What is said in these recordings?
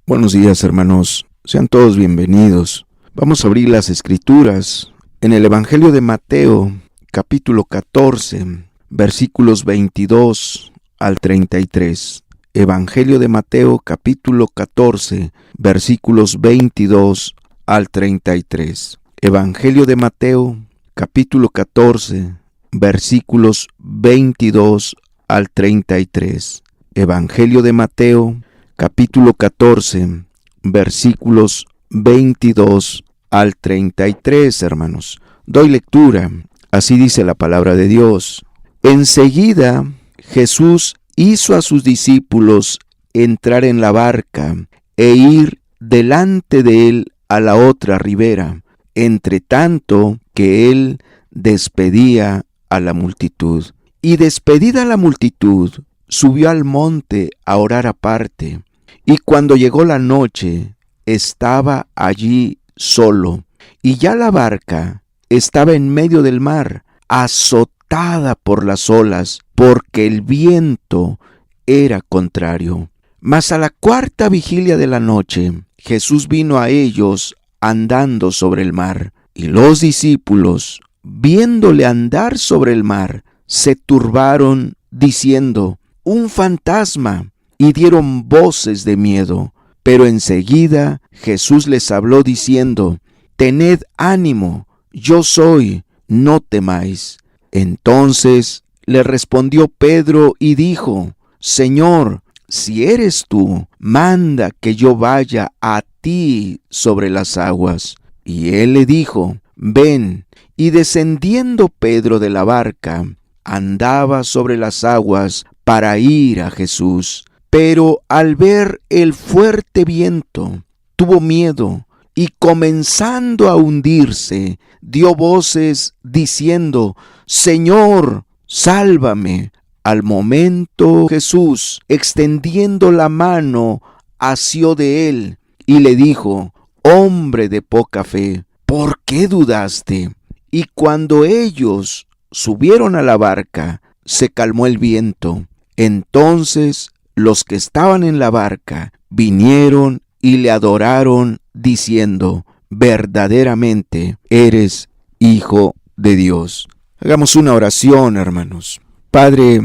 Buenos días, hermanos. Sean todos bienvenidos. Vamos a abrir las Escrituras en el Evangelio de Mateo, capítulo 14, versículos 22 al 33. Evangelio de Mateo, capítulo 14, versículos 22 al 33. Evangelio de Mateo, capítulo 14, versículos 22 al 33. Evangelio de Mateo, capítulo 14, versículos 22 al 33, hermanos. Doy lectura. Así dice la palabra de Dios. Enseguida Jesús hizo a sus discípulos entrar en la barca e ir delante de él a la otra ribera, entre tanto que él despedía a la multitud. Y despedida la multitud, subió al monte a orar aparte, y cuando llegó la noche, estaba allí solo, y ya la barca estaba en medio del mar, azotada por las olas, porque el viento era contrario. Mas a la cuarta vigilia de la noche, Jesús vino a ellos andando sobre el mar, y los discípulos, viéndole andar sobre el mar, se turbaron, diciendo: «Un fantasma», y dieron voces de miedo. Pero enseguida Jesús les habló diciendo: «Tened ánimo, yo soy, no temáis». Entonces le respondió Pedro y dijo: «Señor, si eres tú, manda que yo vaya a ti sobre las aguas». Y él le dijo: «Ven». Y descendiendo Pedro de la barca, andaba sobre las aguas para ir a Jesús. Pero al ver el fuerte viento, tuvo miedo, y comenzando a hundirse, dio voces diciendo: «Señor, sálvame». Al momento Jesús, extendiendo la mano, asió de él y le dijo: «Hombre de poca fe, ¿por qué dudaste?». Y cuando ellos subieron a la barca, se calmó el viento. Entonces los que estaban en la barca vinieron y le adoraron, diciendo: «Verdaderamente eres Hijo de Dios». Hagamos una oración, hermanos. Padre,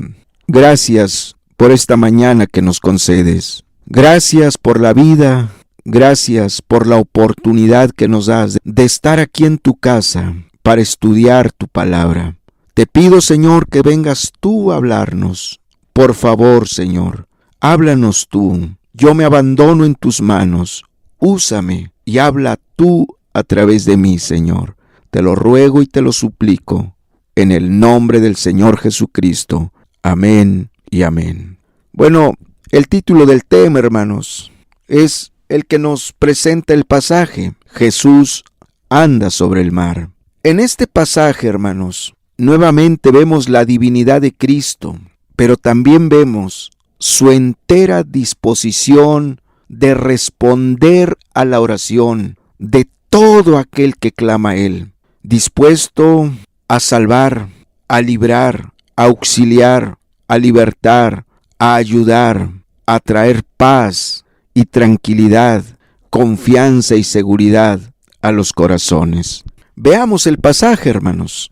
gracias por esta mañana que nos concedes. Gracias por la vida. Gracias por la oportunidad que nos das de estar aquí en tu casa para estudiar tu palabra. Te pido, Señor, que vengas tú a hablarnos. Por favor, Señor, háblanos tú. Yo me abandono en tus manos. Úsame y habla tú a través de mí, Señor. Te lo ruego y te lo suplico, en el nombre del Señor Jesucristo. Amén y amén. Bueno, el título del tema, hermanos, es el que nos presenta el pasaje. Jesús anda sobre el mar. En este pasaje, hermanos, nuevamente vemos la divinidad de Cristo, pero también vemos su entera disposición de responder a la oración de todo aquel que clama a Él, dispuesto a salvar, a librar, a auxiliar, a libertar, a ayudar, a traer paz y tranquilidad, confianza y seguridad a los corazones. Veamos el pasaje, hermanos.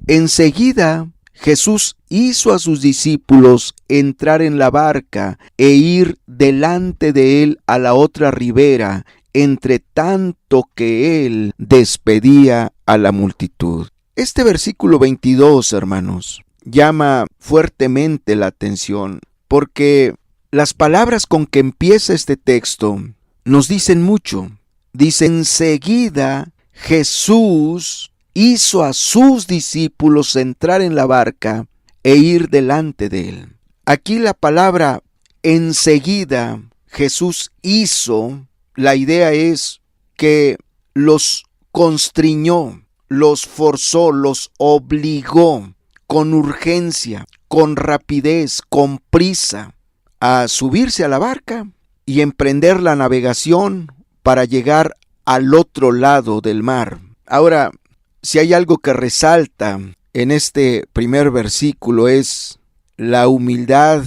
Enseguida Jesús hizo a sus discípulos entrar en la barca e ir delante de él a la otra ribera, entre tanto que él despedía a la multitud. Este versículo 22, hermanos, llama fuertemente la atención, porque las palabras con que empieza este texto nos dicen mucho. Dice: enseguida Jesús hizo a sus discípulos entrar en la barca e ir delante de él. Aquí la palabra enseguida Jesús hizo, la idea es que los constriñó, los forzó, los obligó con urgencia, con rapidez, con prisa, a subirse a la barca y emprender la navegación para llegar al otro lado del mar. Ahora, si hay algo que resalta en este primer versículo es la humildad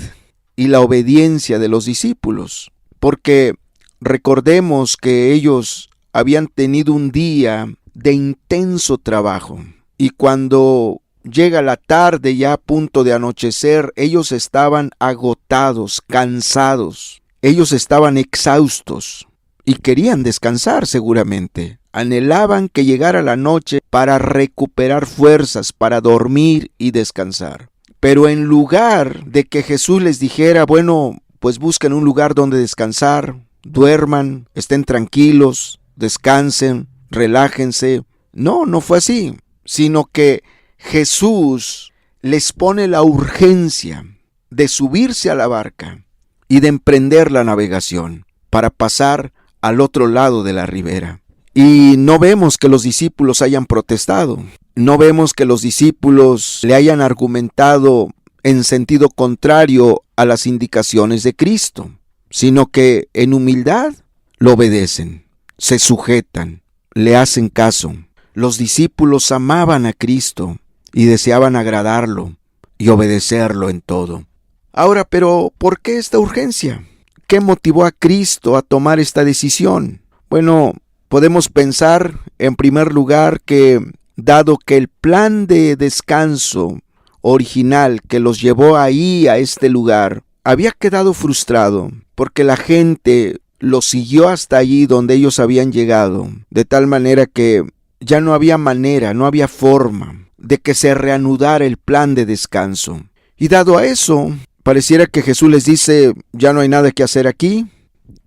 y la obediencia de los discípulos, porque recordemos que ellos habían tenido un día de intenso trabajo y cuando llega la tarde ya a punto de anochecer, ellos estaban agotados, cansados, ellos estaban exhaustos y querían descansar seguramente. Anhelaban que llegara la noche para recuperar fuerzas, para dormir y descansar. Pero en lugar de que Jesús les dijera, bueno, pues busquen un lugar donde descansar, duerman, estén tranquilos, descansen, relájense. No fue así, sino que Jesús les pone la urgencia de subirse a la barca y de emprender la navegación para pasar al otro lado de la ribera. Y no vemos que los discípulos hayan protestado, no vemos que los discípulos le hayan argumentado en sentido contrario a las indicaciones de Cristo, sino que en humildad lo obedecen, se sujetan, le hacen caso. Los discípulos amaban a Cristo y deseaban agradarlo y obedecerlo en todo. Ahora, pero ¿por qué esta urgencia? ¿Qué motivó a Cristo a tomar esta decisión? Bueno, podemos pensar en primer lugar que dado que el plan de descanso original que los llevó ahí a este lugar había quedado frustrado porque la gente los siguió hasta allí donde ellos habían llegado, de tal manera que ya no había manera, no había forma de que se reanudara el plan de descanso. Y dado a eso, pareciera que Jesús les dice, ya no hay nada que hacer aquí,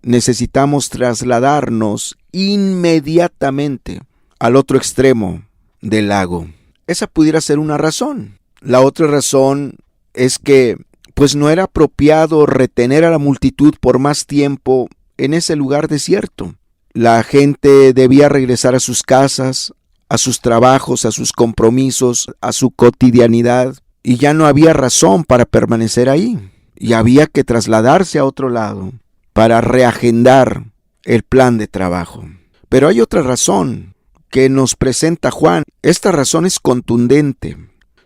necesitamos trasladarnos inmediatamente al otro extremo del lago. Esa pudiera ser una razón. La otra razón es que pues no era apropiado retener a la multitud por más tiempo en ese lugar desierto. La gente debía regresar a sus casas, a sus trabajos, a sus compromisos, a su cotidianidad, y ya no había razón para permanecer ahí. Y había que trasladarse a otro lado para reagendar el plan de trabajo. Pero hay otra razón que nos presenta Juan. Esta razón es contundente.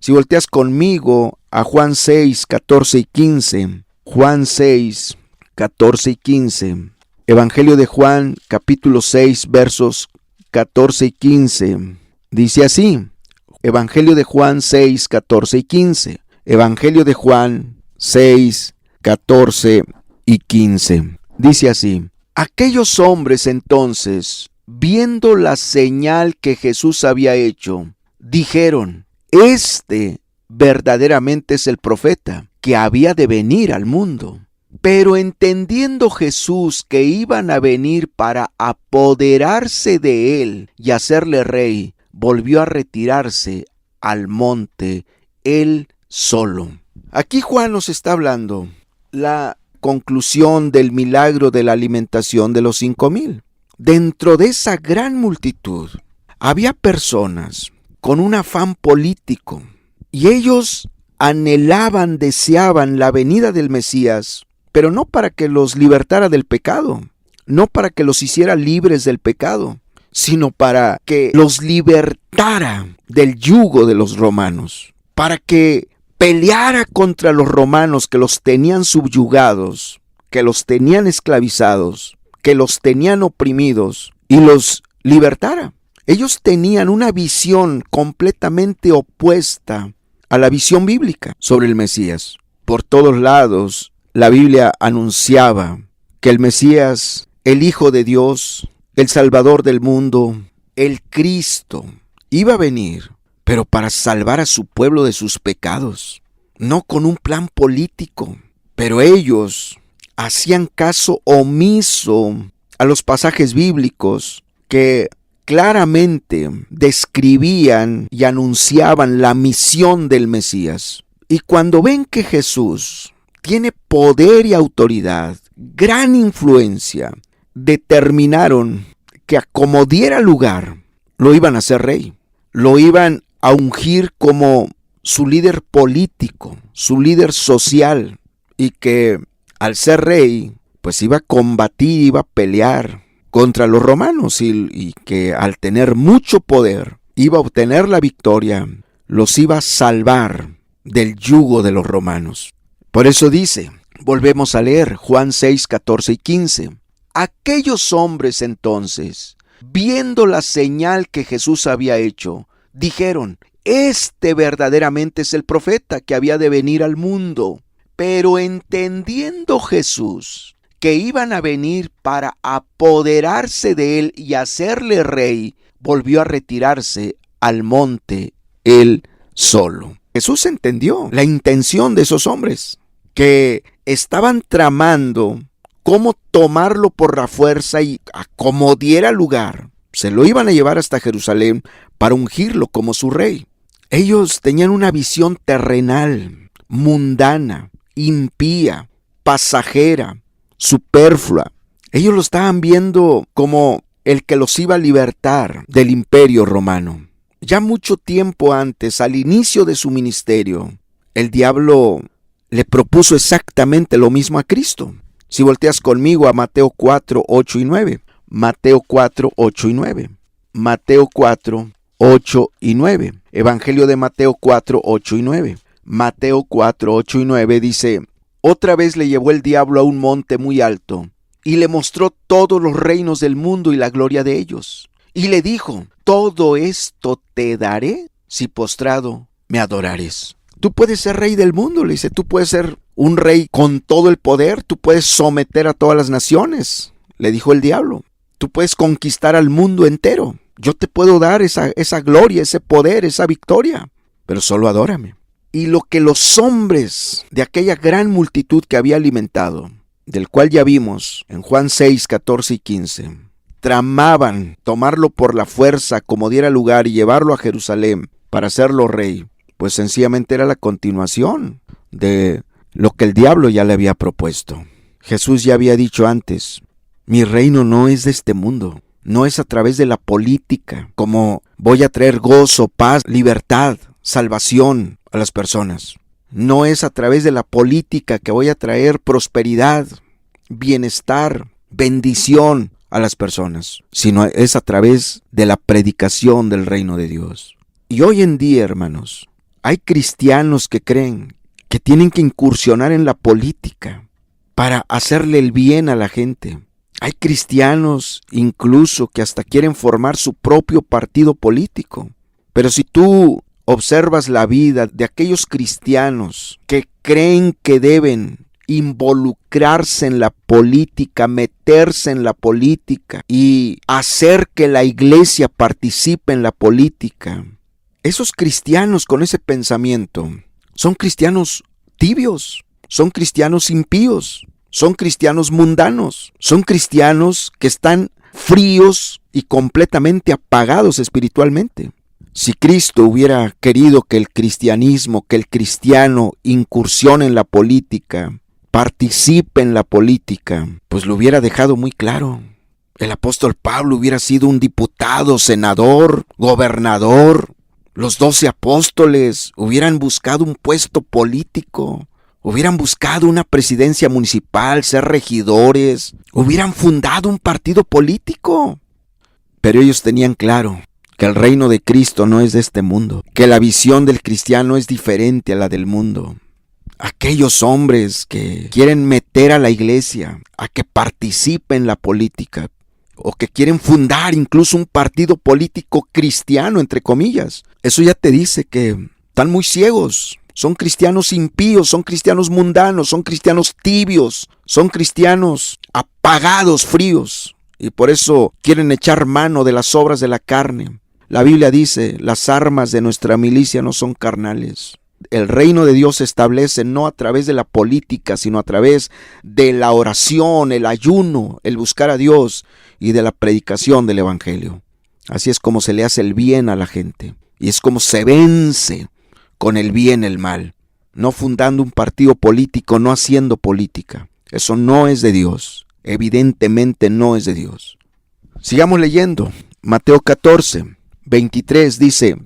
Si volteas conmigo a Juan 6, 14 y 15, Juan 6, 14 y 15, Evangelio de Juan, capítulo 6, versos 14 y 15, dice así, Evangelio de Juan 6, 14 y 15, Evangelio de Juan 6, 14 y 15, dice así, aquellos hombres entonces, viendo la señal que Jesús había hecho, dijeron, este verdaderamente es el profeta que había de venir al mundo. Pero entendiendo Jesús que iban a venir para apoderarse de él y hacerle rey, volvió a retirarse al monte él solo. Aquí Juan nos está hablando la conclusión del milagro de la alimentación de los 5,000. Dentro de esa gran multitud había personas con un afán político y ellos anhelaban, deseaban la venida del Mesías, pero no para que los libertara del pecado, no para que los hiciera libres del pecado, sino para que los libertara del yugo de los romanos, para que peleara contra los romanos que los tenían subyugados, que los tenían esclavizados, que los tenían oprimidos y los libertara. Ellos tenían una visión completamente opuesta a la visión bíblica sobre el Mesías. Por todos lados, la Biblia anunciaba que el Mesías, el Hijo de Dios, el Salvador del mundo, el Cristo, iba a venir, pero para salvar a su pueblo de sus pecados, no con un plan político. Pero ellos hacían caso omiso a los pasajes bíblicos que claramente describían y anunciaban la misión del Mesías. Y cuando ven que Jesús tiene poder y autoridad, gran influencia, determinaron que a como diera lugar, lo iban a hacer rey, lo iban a ungir como su líder político, su líder social, y que al ser rey, pues iba a combatir, iba a pelear contra los romanos y que al tener mucho poder, iba a obtener la victoria, los iba a salvar del yugo de los romanos. Por eso dice, volvemos a leer Juan 6, 14 y 15. Aquellos hombres entonces, viendo la señal que Jesús había hecho, dijeron: este verdaderamente es el profeta que había de venir al mundo. Pero entendiendo Jesús que iban a venir para apoderarse de él y hacerle rey, volvió a retirarse al monte él solo. Jesús entendió la intención de esos hombres, que estaban tramando cómo tomarlo por la fuerza y a como diera lugar. Se lo iban a llevar hasta Jerusalén para ungirlo como su rey. Ellos tenían una visión terrenal, mundana, impía, pasajera, superflua. Ellos lo estaban viendo como el que los iba a libertar del imperio romano. Ya mucho tiempo antes, al inicio de su ministerio, el diablo le propuso exactamente lo mismo a Cristo. Si volteas conmigo a Mateo 4, 8 y 9. Mateo 4, 8 y 9. Mateo 4, 8 y 9. Evangelio de Mateo 4, 8 y 9. Mateo 4, 8 y 9 dice: otra vez le llevó el diablo a un monte muy alto, y le mostró todos los reinos del mundo y la gloria de ellos. Y le dijo: todo esto te daré si postrado me adorares. Tú puedes ser rey del mundo, le dice. Tú puedes ser un rey con todo el poder. Tú puedes someter a todas las naciones, le dijo el diablo. Tú puedes conquistar al mundo entero. Yo te puedo dar esa gloria, ese poder, esa victoria, pero solo adórame. Y lo que los hombres de aquella gran multitud que había alimentado, del cual ya vimos en Juan 6, 14 y 15, tramaban tomarlo por la fuerza como diera lugar y llevarlo a Jerusalén para hacerlo rey, pues sencillamente era la continuación de lo que el diablo ya le había propuesto. Jesús ya había dicho antes: mi reino no es de este mundo, no es a través de la política, como voy a traer gozo, paz, libertad, salvación a las personas. No es a través de la política que voy a traer prosperidad, bienestar, bendición a las personas, sino es a través de la predicación del reino de Dios. Y hoy en día, hermanos, hay cristianos que creen que tienen que incursionar en la política para hacerle el bien a la gente. Hay cristianos incluso que hasta quieren formar su propio partido político. Pero si tú observas la vida de aquellos cristianos que creen que deben involucrarse en la política, meterse en la política y hacer que la iglesia participe en la política, esos cristianos con ese pensamiento son cristianos tibios, son cristianos impíos, son cristianos mundanos, son cristianos que están fríos y completamente apagados espiritualmente. Si Cristo hubiera querido que el cristianismo, que el cristiano incursione en la política, participe en la política, pues lo hubiera dejado muy claro. El apóstol Pablo hubiera sido un diputado, senador, gobernador. Los 12 apóstoles hubieran buscado un puesto político, hubieran buscado una presidencia municipal, ser regidores, hubieran fundado un partido político. Pero ellos tenían claro que el reino de Cristo no es de este mundo, que la visión del cristiano es diferente a la del mundo. Aquellos hombres que quieren meter a la iglesia a que participe en la política, o que quieren fundar incluso un partido político cristiano, entre comillas, eso ya te dice que están muy ciegos. Son cristianos impíos, son cristianos mundanos, son cristianos tibios, son cristianos apagados, fríos, y por eso quieren echar mano de las obras de la carne. La Biblia dice: las armas de nuestra milicia no son carnales. El reino de Dios se establece no a través de la política, sino a través de la oración, el ayuno, el buscar a Dios y de la predicación del evangelio. Así es como se le hace el bien a la gente, y es como se vence con el bien el mal, no fundando un partido político, no haciendo política. Eso no es de Dios, evidentemente no es de Dios. Sigamos leyendo. Mateo 14, 23 dice: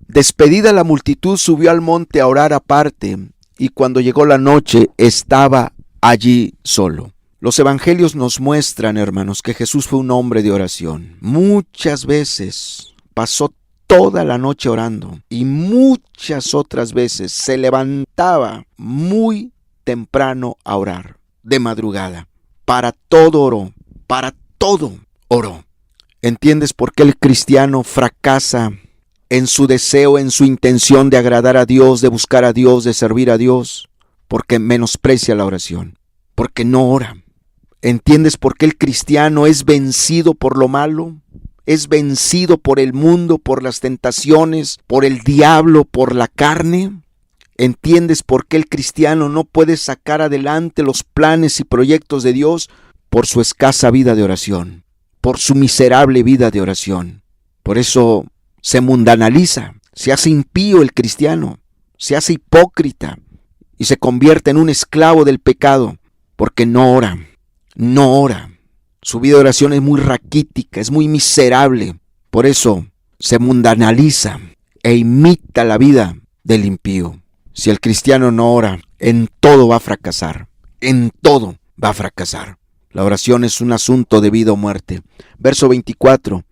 despedida la multitud, subió al monte a orar aparte, y cuando llegó la noche estaba allí solo. Los evangelios nos muestran, hermanos, que Jesús fue un hombre de oración. Muchas veces pasó toda la noche orando, y muchas otras veces se levantaba muy temprano a orar, de madrugada. Para todo oró. para todo oró. ¿Entiendes por qué el cristiano fracasa en su deseo, en su intención de agradar a Dios, de buscar a Dios, de servir a Dios? Porque menosprecia la oración, porque no ora. ¿Entiendes por qué el cristiano es vencido por lo malo? Es vencido por el mundo, por las tentaciones, por el diablo, por la carne. ¿Entiendes por qué el cristiano no puede sacar adelante los planes y proyectos de Dios? Por su escasa vida de oración, por su miserable vida de oración. Por eso se mundanaliza, se hace impío el cristiano, se hace hipócrita y se convierte en un esclavo del pecado, porque no ora. Su vida de oración es muy raquítica, es muy miserable. Por eso se mundanaliza e imita la vida del impío. Si el cristiano no ora, en todo va a fracasar. En todo va a fracasar. La oración es un asunto de vida o muerte. Verso 24.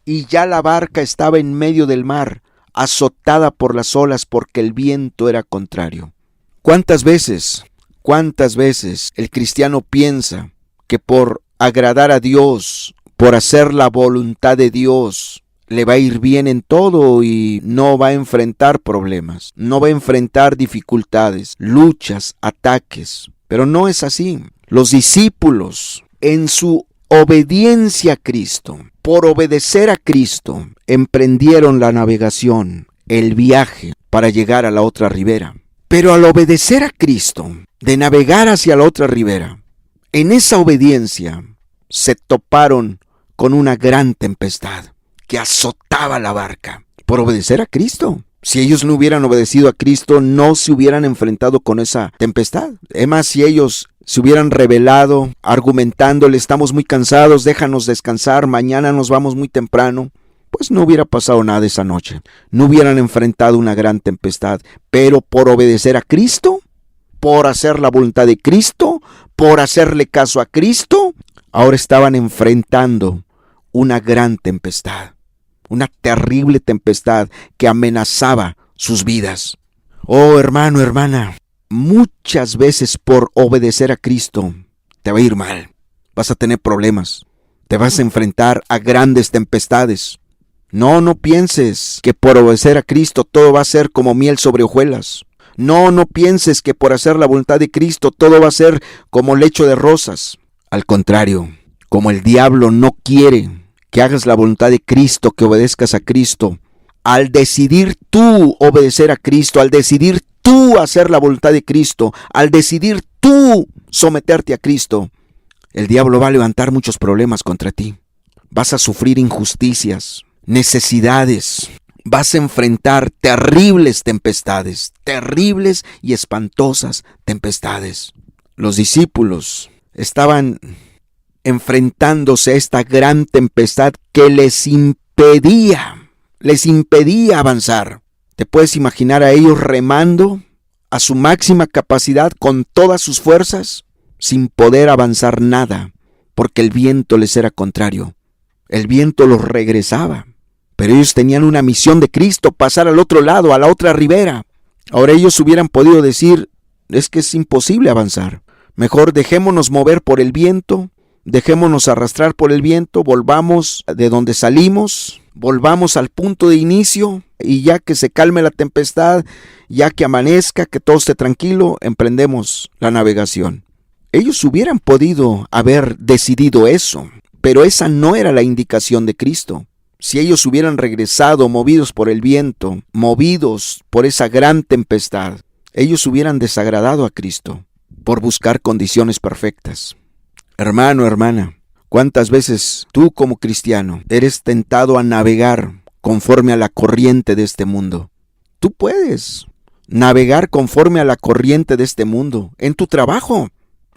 Y ya la barca estaba en medio del mar, azotada por las olas porque el viento era contrario. ¿Cuántas veces el cristiano piensa que por agradar a Dios, por hacer la voluntad de Dios, le va a ir bien en todo y no va a enfrentar problemas, no va a enfrentar dificultades, luchas, ataques? Pero no es así. Los discípulos, en su obediencia a Cristo, por obedecer a Cristo, emprendieron la navegación, el viaje para llegar a la otra ribera. Pero al obedecer a Cristo, de navegar hacia la otra ribera, en esa obediencia se toparon con una gran tempestad que azotaba la barca por obedecer a Cristo. Si ellos no hubieran obedecido a Cristo, no se hubieran enfrentado con esa tempestad. Además, si ellos se hubieran rebelado, argumentándole, estamos muy cansados, déjanos descansar, mañana nos vamos muy temprano, pues no hubiera pasado nada esa noche. No hubieran enfrentado una gran tempestad. Pero por obedecer a Cristo, por hacer la voluntad de Cristo, por hacerle caso a Cristo, ahora estaban enfrentando una gran tempestad, una terrible tempestad que amenazaba sus vidas. Oh, hermano, hermana, muchas veces por obedecer a Cristo te va a ir mal, vas a tener problemas, te vas a enfrentar a grandes tempestades. No pienses que por obedecer a Cristo todo va a ser como miel sobre hojuelas. No pienses que por hacer la voluntad de Cristo todo va a ser como lecho de rosas. Al contrario, como el diablo no quiere que hagas la voluntad de Cristo, que obedezcas a Cristo, al decidir tú obedecer a Cristo, al decidir tú hacer la voluntad de Cristo, al decidir tú someterte a Cristo, el diablo va a levantar muchos problemas contra ti. Vas a sufrir injusticias, necesidades, vas a enfrentar terribles tempestades, terribles y espantosas tempestades. Los discípulos estaban enfrentándose a esta gran tempestad que les impedía avanzar. ¿Te puedes imaginar a ellos remando a su máxima capacidad con todas sus fuerzas, sin poder avanzar nada, porque el viento les era contrario? El viento los regresaba. Pero ellos tenían una misión de Cristo, pasar al otro lado, a la otra ribera. Ahora ellos hubieran podido decir, es que es imposible avanzar. Mejor dejémonos mover por el viento, dejémonos arrastrar por el viento, volvamos de donde salimos, volvamos al punto de inicio y ya que se calme la tempestad, ya que amanezca, que todo esté tranquilo, emprendemos la navegación. Ellos hubieran podido haber decidido eso, pero esa no era la indicación de Cristo. Si ellos hubieran regresado movidos por el viento, movidos por esa gran tempestad, ellos hubieran desagradado a Cristo por buscar condiciones perfectas. Hermano, hermana, ¿cuántas veces tú como cristiano eres tentado a navegar conforme a la corriente de este mundo? Tú puedes navegar conforme a la corriente de este mundo, en tu trabajo,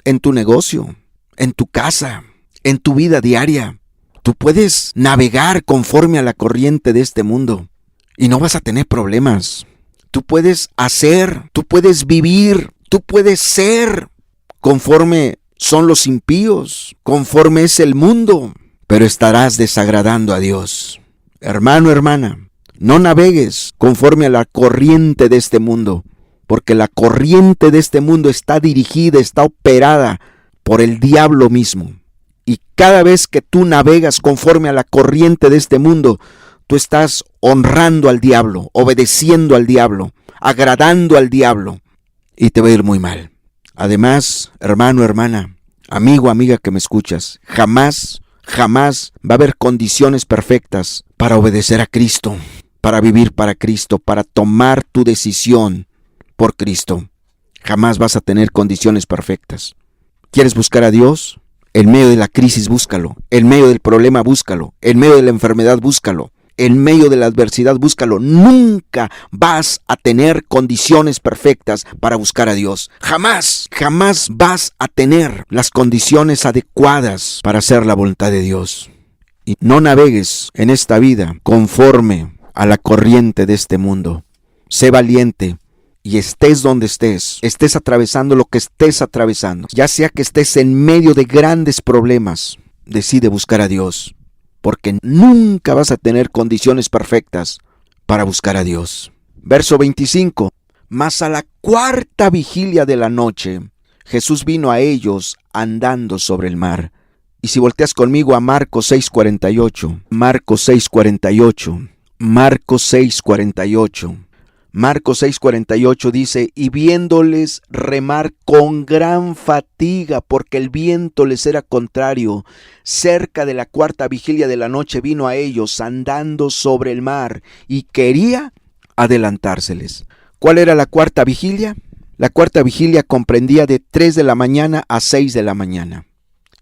en tu negocio, en tu casa, en tu vida diaria. Tú puedes navegar conforme a la corriente de este mundo y no vas a tener problemas. Tú puedes hacer, tú puedes vivir, tú puedes ser conforme son los impíos, conforme es el mundo, pero estarás desagradando a Dios. Hermano, hermana, no navegues conforme a la corriente de este mundo, porque la corriente de este mundo está dirigida, está operada por el diablo mismo. Y cada vez que tú navegas conforme a la corriente de este mundo, tú estás honrando al diablo, obedeciendo al diablo, agradando al diablo, y te va a ir muy mal. Además, hermano, hermana, amigo, amiga que me escuchas, jamás va a haber condiciones perfectas para obedecer a Cristo, para vivir para Cristo, para tomar tu decisión por Cristo. Jamás vas a tener condiciones perfectas. ¿Quieres buscar a Dios? En medio de la crisis búscalo, en medio del problema búscalo, en medio de la enfermedad búscalo, en medio de la adversidad búscalo. Nunca vas a tener condiciones perfectas para buscar a Dios. Jamás vas a tener las condiciones adecuadas para hacer la voluntad de Dios. Y no navegues en esta vida conforme a la corriente de este mundo. Sé valiente. Y estés donde estés atravesando lo que estés atravesando, ya sea que estés en medio de grandes problemas, decide buscar a Dios, porque nunca vas a tener condiciones perfectas para buscar a Dios. Verso 25. Mas a la cuarta vigilia de la noche, Jesús vino a ellos andando sobre el mar. Y si volteas conmigo a Marcos 6:48, Marcos 6:48, Marcos 6:48. Marcos 6:48 dice, y viéndoles remar con gran fatiga, porque el viento les era contrario, cerca de la cuarta vigilia de la noche vino a ellos andando sobre el mar y quería adelantárseles. ¿Cuál era la cuarta vigilia? La cuarta vigilia comprendía de 3 de la mañana a 6 de la mañana.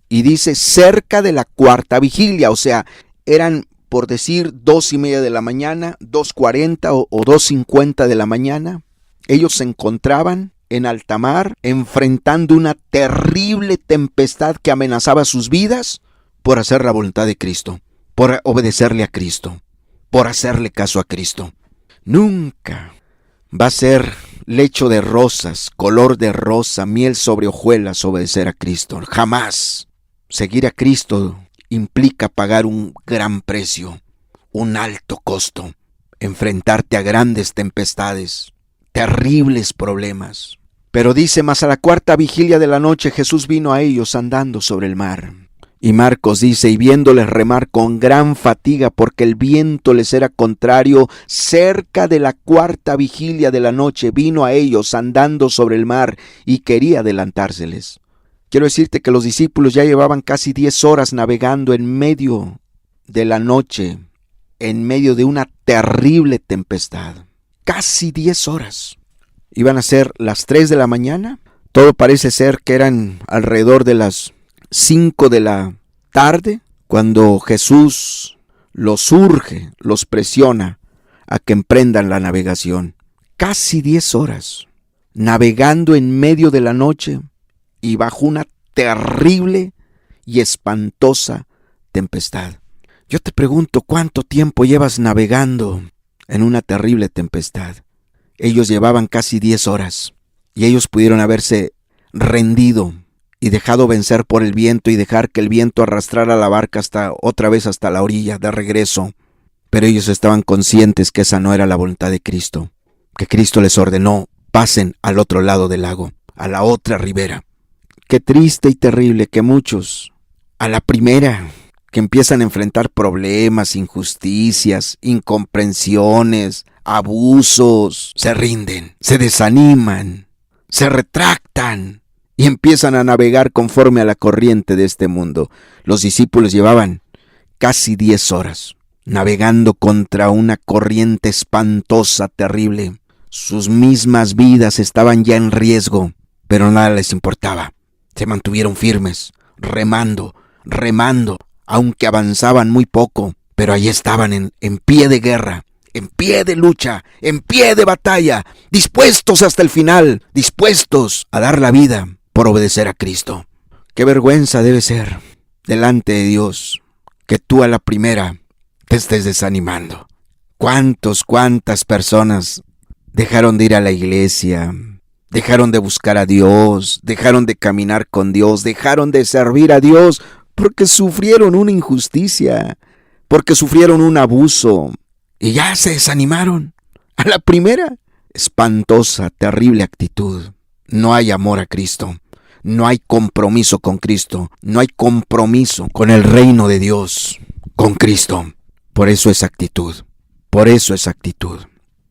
Y dice cerca de la cuarta vigilia, o sea, eran por decir 2:30 de la mañana, 2:40 o 2:50 de la mañana. Ellos se encontraban en alta mar, enfrentando una terrible tempestad que amenazaba sus vidas por hacer la voluntad de Cristo, por obedecerle a Cristo, por hacerle caso a Cristo. Nunca va a ser lecho de rosas, color de rosa, miel sobre hojuelas obedecer a Cristo. Jamás. Seguir a Cristo implica pagar un gran precio, un alto costo, enfrentarte a grandes tempestades, terribles problemas. Pero dice, mas a la cuarta vigilia de la noche Jesús vino a ellos andando sobre el mar. Y Marcos dice, y viéndoles remar con gran fatiga porque el viento les era contrario, cerca de la cuarta vigilia de la noche vino a ellos andando sobre el mar y quería adelantárseles. Quiero decirte que los discípulos ya llevaban casi 10 horas navegando en medio de la noche, en medio de una terrible tempestad. Casi 10 horas. Iban a ser las 3 de la mañana. Todo parece ser que eran alrededor de las 5 de la tarde, cuando Jesús los urge, los presiona a que emprendan la navegación. Casi 10 horas, navegando en medio de la noche y bajo una terrible y espantosa tempestad. Yo te pregunto, ¿cuánto tiempo llevas navegando en una terrible tempestad? Ellos llevaban casi 10 horas y ellos pudieron haberse rendido y dejado vencer por el viento y dejar que el viento arrastrara la barca otra vez hasta la orilla de regreso. Pero ellos estaban conscientes que esa no era la voluntad de Cristo, que Cristo les ordenó, pasen al otro lado del lago, a la otra ribera. Qué triste y terrible que muchos, a la primera que empiezan a enfrentar problemas, injusticias, incomprensiones, abusos, se rinden, se desaniman, se retractan y empiezan a navegar conforme a la corriente de este mundo. Los discípulos llevaban casi 10 horas navegando contra una corriente espantosa, terrible. Sus mismas vidas estaban ya en riesgo, pero nada les importaba. Se mantuvieron firmes, remando, aunque avanzaban muy poco, pero allí estaban en pie de guerra, en pie de lucha, en pie de batalla, dispuestos hasta el final, dispuestos a dar la vida por obedecer a Cristo. Qué vergüenza debe ser delante de Dios que tú a la primera te estés desanimando. ¿Cuántas personas dejaron de ir a la iglesia? Dejaron de buscar a Dios, dejaron de caminar con Dios, dejaron de servir a Dios porque sufrieron una injusticia, porque sufrieron un abuso y ya se desanimaron. A la primera, espantosa, terrible actitud. No hay amor a Cristo, no hay compromiso con Cristo, no hay compromiso con el reino de Dios, con Cristo. Por eso es actitud,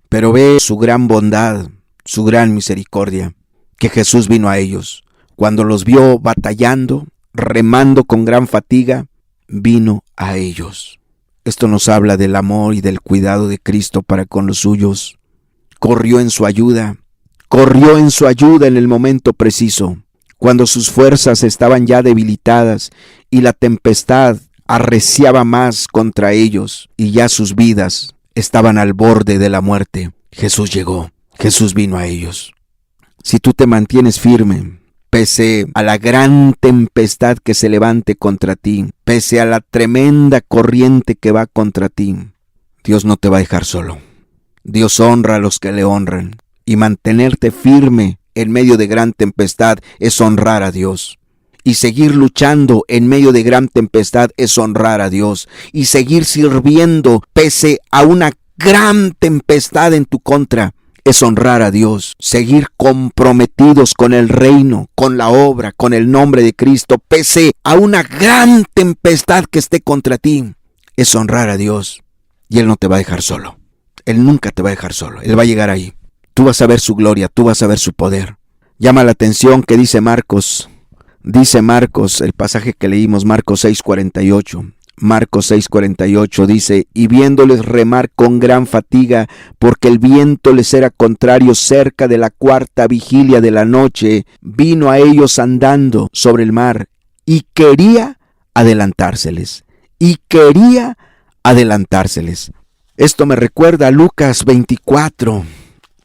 Pero ve su gran bondad, su gran misericordia, que Jesús vino a ellos. Cuando los vio batallando, remando con gran fatiga, vino a ellos. Esto nos habla del amor y del cuidado de Cristo para con los suyos. Corrió en su ayuda en el momento preciso, cuando sus fuerzas estaban ya debilitadas y la tempestad arreciaba más contra ellos y ya sus vidas estaban al borde de la muerte. Jesús llegó, Jesús vino a ellos. Si tú te mantienes firme, pese a la gran tempestad que se levante contra ti, pese a la tremenda corriente que va contra ti, Dios no te va a dejar solo. Dios honra a los que le honran, y mantenerte firme en medio de gran tempestad es honrar a Dios. Y seguir luchando en medio de gran tempestad es honrar a Dios. Y seguir sirviendo pese a una gran tempestad en tu contra es honrar a Dios. Seguir comprometidos con el reino, con la obra, con el nombre de Cristo, pese a una gran tempestad que esté contra ti, es honrar a Dios. Y Él no te va a dejar solo. Él nunca te va a dejar solo. Él va a llegar ahí. Tú vas a ver su gloria, tú vas a ver su poder. Llama la atención que dice Marcos, el pasaje que leímos, Marcos 6:48. Marcos 6:48 dice, y viéndoles remar con gran fatiga, porque el viento les era contrario, cerca de la 4ª vigilia de la noche, vino a ellos andando sobre el mar, y quería adelantárseles. Esto me recuerda a Lucas 24,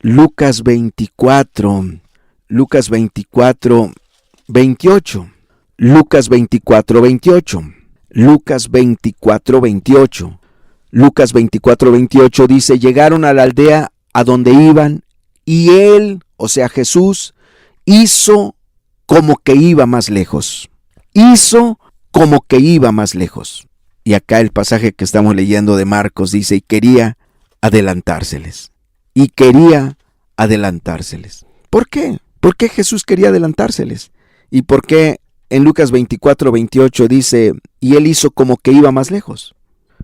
28. Lucas 24:28 dice, llegaron a la aldea a donde iban, y él, o sea Jesús, hizo como que iba más lejos. Y acá el pasaje que estamos leyendo de Marcos dice, y quería adelantárseles. ¿Por qué? ¿Por qué Jesús quería adelantárseles? ¿Y por qué en Lucas 24:28 dice, y él hizo como que iba más lejos?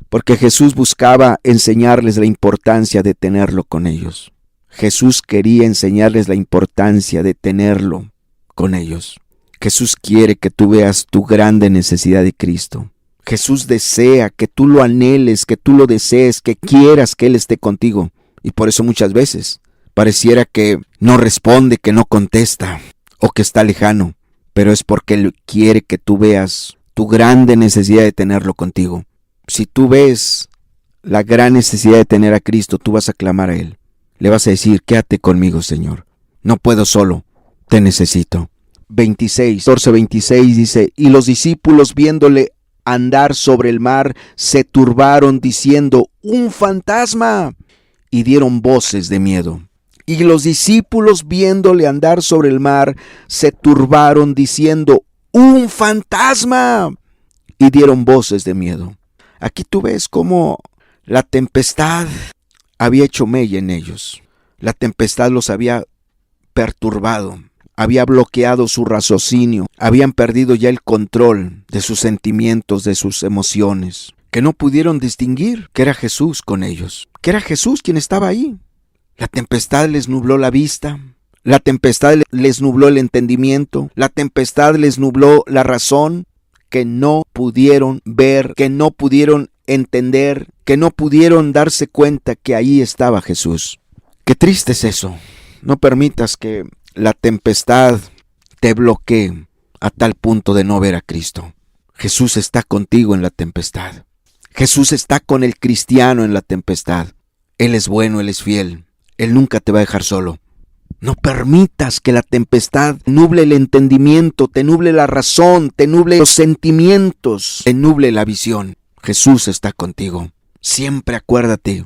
Porque Jesús buscaba enseñarles la importancia de tenerlo con ellos. Jesús quería enseñarles la importancia de tenerlo con ellos. Jesús quiere que tú veas tu grande necesidad de Cristo. Jesús desea que tú lo anheles, que tú lo desees, que quieras que Él esté contigo. Y por eso muchas veces pareciera que no responde, que no contesta o que está lejano. Pero es porque Él quiere que tú veas tu grande necesidad de tenerlo contigo. Si tú ves la gran necesidad de tener a Cristo, tú vas a clamar a Él. Le vas a decir, quédate conmigo, Señor. No puedo solo, te necesito. 14:26 dice, y los discípulos viéndole andar sobre el mar, se turbaron diciendo, ¡un fantasma! Y dieron voces de miedo. Y los discípulos viéndole andar sobre el mar, se turbaron diciendo, ¡un fantasma! Y dieron voces de miedo. Aquí tú ves cómo la tempestad había hecho mella en ellos. La tempestad los había perturbado, había bloqueado su raciocinio, habían perdido ya el control de sus sentimientos, de sus emociones, que no pudieron distinguir que era Jesús con ellos, que era Jesús quien estaba ahí. La tempestad les nubló la vista, la tempestad les nubló el entendimiento, la tempestad les nubló la razón, que no pudieron ver, que no pudieron entender, que no pudieron darse cuenta que ahí estaba Jesús. Qué triste es eso. No permitas que la tempestad te bloquee a tal punto de no ver a Cristo. Jesús está contigo en la tempestad. Jesús está con el cristiano en la tempestad. Él es bueno, Él es fiel. Él nunca te va a dejar solo. No permitas que la tempestad nuble el entendimiento, te nuble la razón, te nuble los sentimientos, te nuble la visión. Jesús está contigo. Siempre acuérdate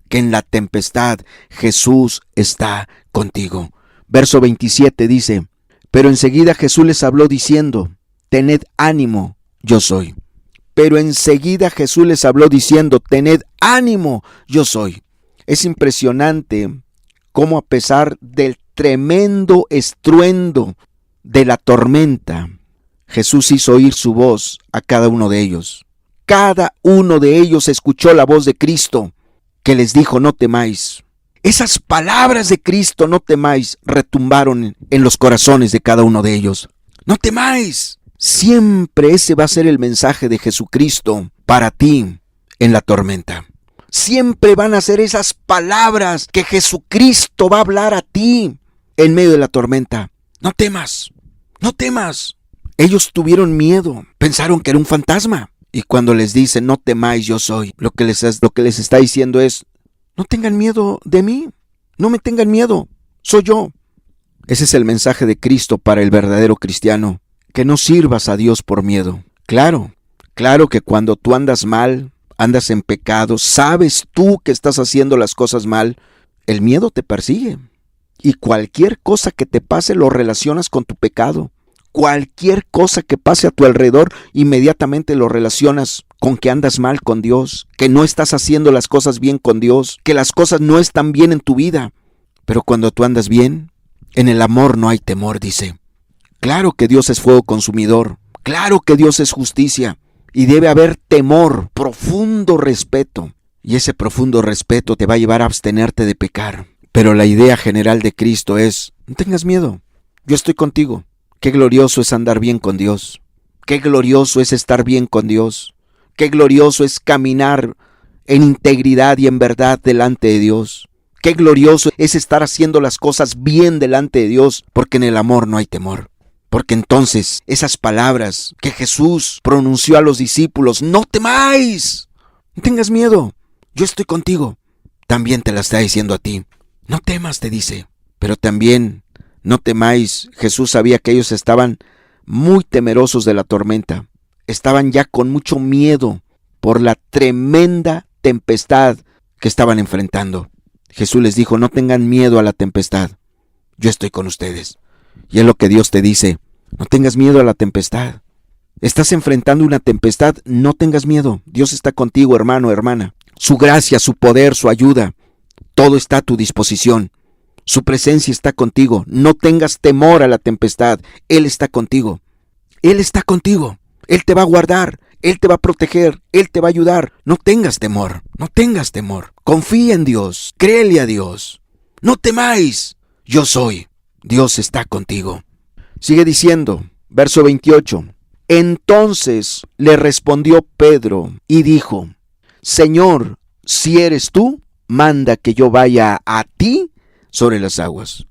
que en la tempestad Jesús está contigo. Verso 27 dice, pero enseguida Jesús les habló diciendo, tened ánimo, yo soy. Pero enseguida Jesús les habló diciendo, tened ánimo, yo soy. Es impresionante cómo a pesar del tremendo estruendo de la tormenta, Jesús hizo oír su voz a cada uno de ellos. Cada uno de ellos escuchó la voz de Cristo, que les dijo: no temáis. Esas palabras de Cristo, no temáis, retumbaron en los corazones de cada uno de ellos. No temáis. Siempre ese va a ser el mensaje de Jesucristo para ti en la tormenta. Siempre van a ser esas palabras que Jesucristo va a hablar a ti en medio de la tormenta. No temas, no temas. Ellos tuvieron miedo, pensaron que era un fantasma. Y cuando les dice: no temáis, yo soy, lo que les está diciendo es: no tengan miedo de mí, no me tengan miedo, soy yo. Ese es el mensaje de Cristo para el verdadero cristiano, que no sirvas a Dios por miedo. Claro que cuando tú andas mal, andas en pecado, sabes tú que estás haciendo las cosas mal, el miedo te persigue. Y cualquier cosa que te pase lo relacionas con tu pecado. Cualquier cosa que pase a tu alrededor, inmediatamente lo relacionas con que andas mal con Dios, que no estás haciendo las cosas bien con Dios, que las cosas no están bien en tu vida. Pero cuando tú andas bien, en el amor no hay temor, dice. Claro que Dios es fuego consumidor, claro que Dios es justicia, y debe haber temor, profundo respeto. Y ese profundo respeto te va a llevar a abstenerte de pecar. Pero la idea general de Cristo es: no tengas miedo, yo estoy contigo. Qué glorioso es andar bien con Dios. Qué glorioso es estar bien con Dios. Qué glorioso es caminar en integridad y en verdad delante de Dios. Qué glorioso es estar haciendo las cosas bien delante de Dios, porque en el amor no hay temor. Porque entonces esas palabras que Jesús pronunció a los discípulos: no temáis, no tengas miedo, yo estoy contigo, también te la está diciendo a ti. No temas, te dice, pero también no temáis. Jesús sabía que ellos estaban muy temerosos de la tormenta. Estaban ya con mucho miedo por la tremenda tempestad que estaban enfrentando. Jesús les dijo: no tengan miedo a la tempestad, yo estoy con ustedes. Y es lo que Dios te dice: no tengas miedo a la tempestad. Estás enfrentando una tempestad, no tengas miedo. Dios está contigo, hermano, hermana. Su gracia, su poder, su ayuda, todo está a tu disposición. Su presencia está contigo. No tengas temor a la tempestad. Él está contigo. Él está contigo. Él te va a guardar. Él te va a proteger. Él te va a ayudar. No tengas temor. No tengas temor. Confía en Dios. Créele a Dios. No temáis. Yo soy. Dios está contigo. Sigue diciendo, verso 28. Entonces le respondió Pedro y dijo: Señor, si eres tú, manda que yo vaya a ti sobre las aguas.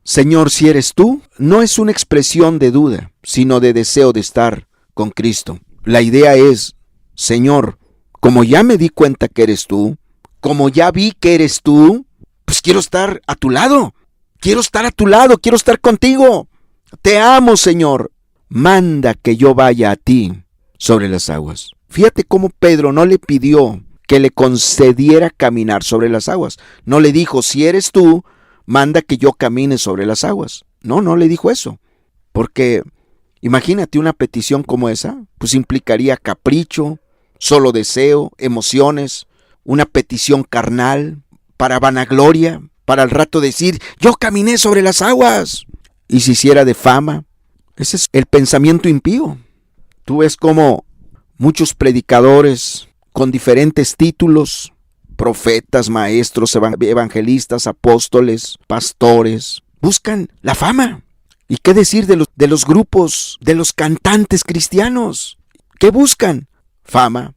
Señor, si eres tú, no es una expresión de duda, sino de deseo de estar con Cristo. La idea es: Señor, como ya me di cuenta que eres tú, como ya vi que eres tú, pues quiero estar a tu lado. Quiero estar a tu lado, quiero estar contigo. Te amo, Señor. Manda que yo vaya a ti sobre las aguas. Fíjate cómo Pedro no le pidió que le concediera caminar sobre las aguas. No le dijo: si eres tú, manda que yo camine sobre las aguas. No le dijo eso. Porque imagínate una petición como esa, pues implicaría capricho, solo deseo, emociones, una petición carnal, para vanagloria, para al rato decir: yo caminé sobre las aguas. Y si hiciera de fama. Ese es el pensamiento impío. Tú ves cómo muchos predicadores con diferentes títulos, profetas, maestros, evangelistas, apóstoles, pastores, buscan la fama. ¿Y qué decir de los grupos, de los cantantes cristianos? ¿Qué buscan? Fama,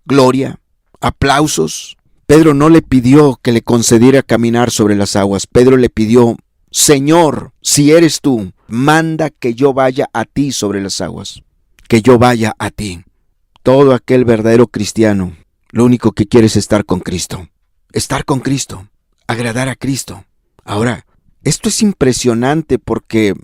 gloria, aplausos. Pedro no le pidió que le concediera caminar sobre las aguas. Pedro le pidió: Señor, si eres tú, manda que yo vaya a ti sobre las aguas. Que yo vaya a ti. Todo aquel verdadero cristiano, lo único que quiere es estar con Cristo. Estar con Cristo. Agradar a Cristo. Ahora, esto es impresionante porque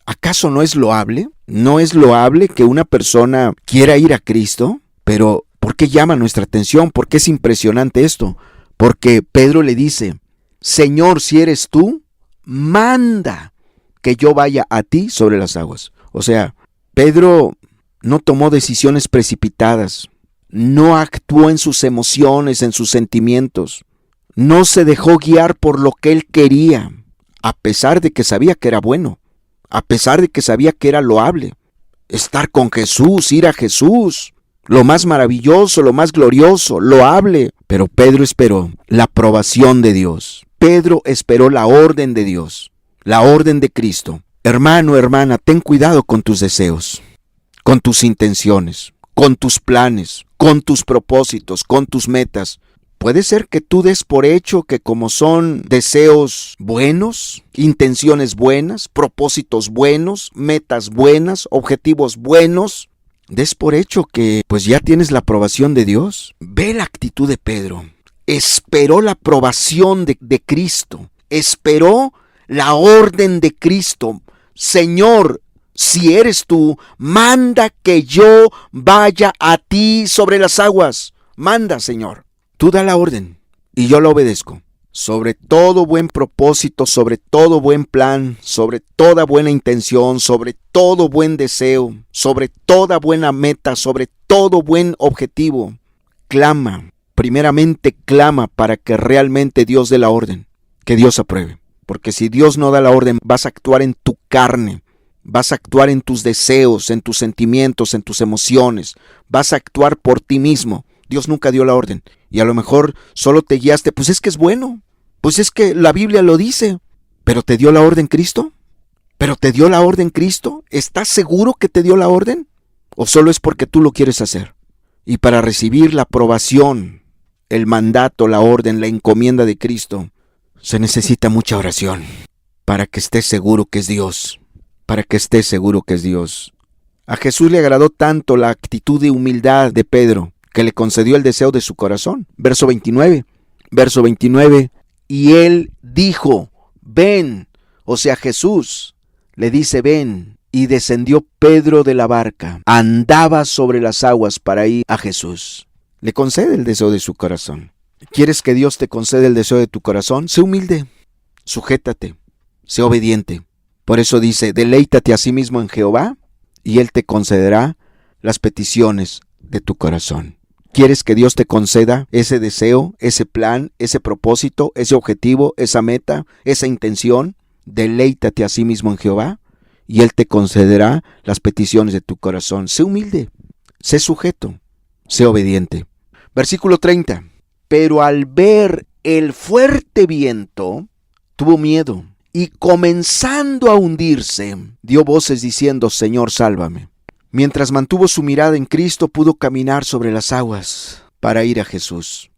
¿acaso no es loable? ¿No es loable que una persona quiera ir a Cristo? Pero ¿por qué llama nuestra atención? ¿Por qué es impresionante esto? Porque Pedro le dice: Señor, si eres tú, manda que yo vaya a ti sobre las aguas. O sea, Pedro no tomó decisiones precipitadas, no actuó en sus emociones, en sus sentimientos, no se dejó guiar por lo que él quería, a pesar de que sabía que era bueno, a pesar de que sabía que era loable. Estar con Jesús, ir a Jesús, lo más maravilloso, lo más glorioso, loable. Pero Pedro esperó la aprobación de Dios. Pedro esperó la orden de Dios, la orden de Cristo. Hermano, hermana, ten cuidado con tus deseos, con tus intenciones, con tus planes, con tus propósitos, con tus metas. Puede ser que tú des por hecho que como son deseos buenos, intenciones buenas, propósitos buenos, metas buenas, objetivos buenos, des por hecho que pues ya tienes la aprobación de Dios. Ve la actitud de Pedro. Esperó la aprobación de Cristo. Esperó la orden de Cristo. Señor, si eres tú, manda que yo vaya a ti sobre las aguas. Manda, Señor. Tú da la orden y yo la obedezco. Sobre todo buen propósito, sobre todo buen plan, sobre toda buena intención, sobre todo buen deseo, sobre toda buena meta, sobre todo buen objetivo. Clama, primeramente clama para que realmente Dios dé la orden, que Dios apruebe. Porque si Dios no da la orden, vas a actuar en tu carne, vas a actuar en tus deseos, en tus sentimientos, en tus emociones, vas a actuar por ti mismo. Dios nunca dio la orden. Y a lo mejor solo te guiaste, pues es que es bueno, pues es que la Biblia lo dice. ¿Pero te dio la orden Cristo? ¿Pero te dio la orden Cristo? ¿Estás seguro que te dio la orden? ¿O solo es porque tú lo quieres hacer? Y para recibir la aprobación, el mandato, la orden, la encomienda de Cristo, se necesita mucha oración para que estés seguro que es Dios, para que estés seguro que es Dios. A Jesús le agradó tanto la actitud de humildad de Pedro, que le concedió el deseo de su corazón. Verso 29, y él dijo, ven, o sea Jesús le dice ven, y descendió Pedro de la barca, andaba sobre las aguas para ir a Jesús. Le concede el deseo de su corazón. ¿Quieres que Dios te conceda el deseo de tu corazón? Sé humilde, sujétate, sé obediente. Por eso dice, deleítate a sí mismo en Jehová, y Él te concederá las peticiones de tu corazón. ¿Quieres que Dios te conceda ese deseo, ese plan, ese propósito, ese objetivo, esa meta, esa intención? Deleítate a sí mismo en Jehová y Él te concederá las peticiones de tu corazón. Sé humilde, sé sujeto, sé obediente. Versículo 30. Pero al ver el fuerte viento, tuvo miedo y comenzando a hundirse, dio voces diciendo, Señor, sálvame. Mientras mantuvo su mirada en Cristo, pudo caminar sobre las aguas para ir a Jesús.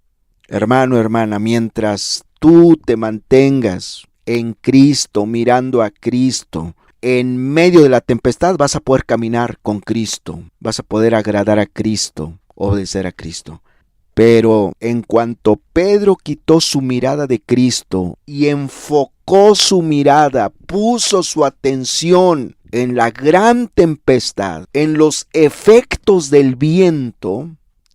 Hermano, hermana, mientras tú te mantengas en Cristo, mirando a Cristo, en medio de la tempestad vas a poder caminar con Cristo, vas a poder agradar a Cristo, obedecer a Cristo. Pero en cuanto Pedro quitó su mirada de Cristo y enfocó su mirada, puso su atención en la gran tempestad, en los efectos del viento,